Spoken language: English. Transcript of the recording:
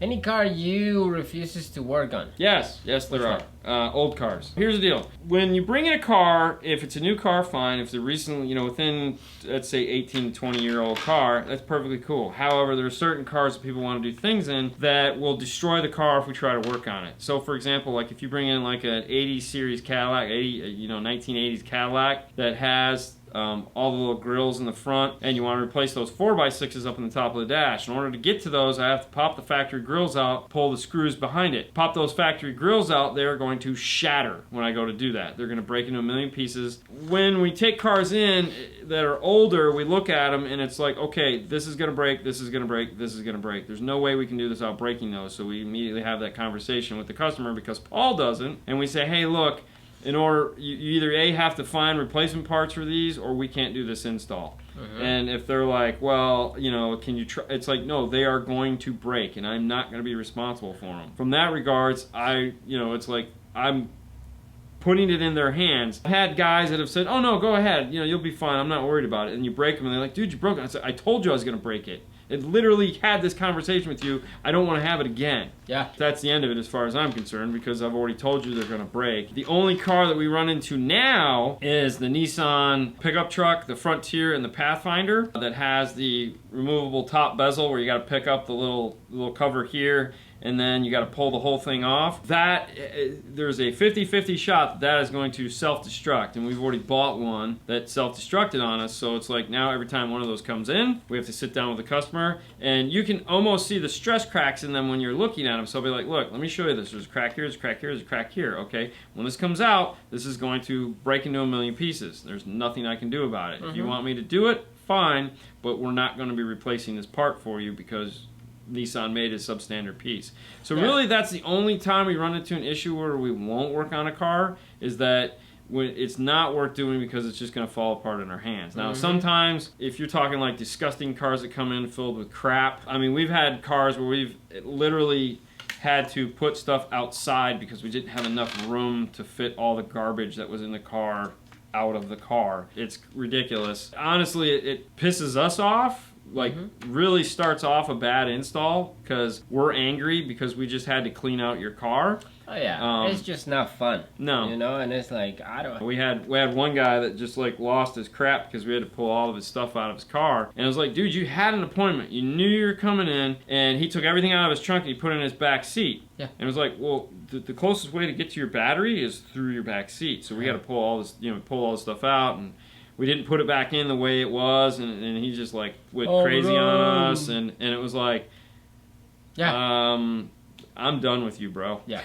Any car you refuses to work on? Yes, there are. Old cars. Here's the deal. When you bring in a car, if it's a new car, fine. If it's a recently, within, let's say, 18 to 20-year-old car, that's perfectly cool. However, there are certain cars that people want to do things in that will destroy the car if we try to work on it. So, for example, like if you bring in like an 80s series Cadillac, 1980s Cadillac that has all the little grills in the front, and you want to replace those 4x6s up on the top of the dash. In order to get to those, I have to pop the factory grills out, pull the screws behind it. Pop those factory grills out, they're going to shatter when I go to do that. They're going to break into a million pieces. When we take cars in that are older, we look at them and it's like, okay, this is going to break, this is going to break, this is going to break. There's no way we can do this without breaking those. So we immediately have that conversation with the customer because Paul doesn't, and we say, hey, look, in order, you either A, have to find replacement parts for these, or we can't do this install. And if they're like, well, can you try? It's like, no, they are going to break, and I'm not going to be responsible for them. From that regards, it's like I'm putting it in their hands. I've had guys that have said, oh no, go ahead, you'll be fine, I'm not worried about it. And you break them, and they're like, dude, you broke it. I said, I told you I was going to break it. It literally had this conversation with you. I don't want to have it again. Yeah. That's the end of it as far as I'm concerned because I've already told you they're going to break. The only car that we run into now is the Nissan pickup truck, the Frontier and the Pathfinder that has the removable top bezel where you got to pick up the little cover here and then you got to pull the whole thing off. That there's a 50-50 shot that is going to self-destruct, and we've already bought one that self-destructed on us. So it's like now every time one of those comes in, we have to sit down with the customer, and you can almost see the stress cracks in them when you're looking at them. So I'll be like, look, let me show you this. There's a crack here, there's a crack here, there's a crack here. Okay, when this comes out, this is going to break into a million pieces. There's nothing I can do about it. If you want me to do it, fine, but we're not going to be replacing this part for you because Nissan made a substandard piece. So really that's the only time we run into an issue where we won't work on a car is that when it's not worth doing because it's just going to fall apart in our hands. Now sometimes if you're talking like disgusting cars that come in filled with crap, I mean we've had cars where we've literally had to put stuff outside because we didn't have enough room to fit all the garbage that was in the car out of the car. It's ridiculous. Honestly, it pisses us off. Really starts off a bad install because we're angry because we just had to clean out your car. Oh yeah, it's just not fun. No, and it's like I don't. We had one guy that just like lost his crap because we had to pull all of his stuff out of his car, and I was like, dude, you had an appointment, you knew you were coming in, and he took everything out of his trunk and he put it in his back seat. Yeah, and it was like, well, the closest way to get to your battery is through your back seat, so we got to pull all this, pull all this stuff out and. We didn't put it back in the way it was, and he just like went crazy on us, and it was like, I'm done with you, bro. Yeah.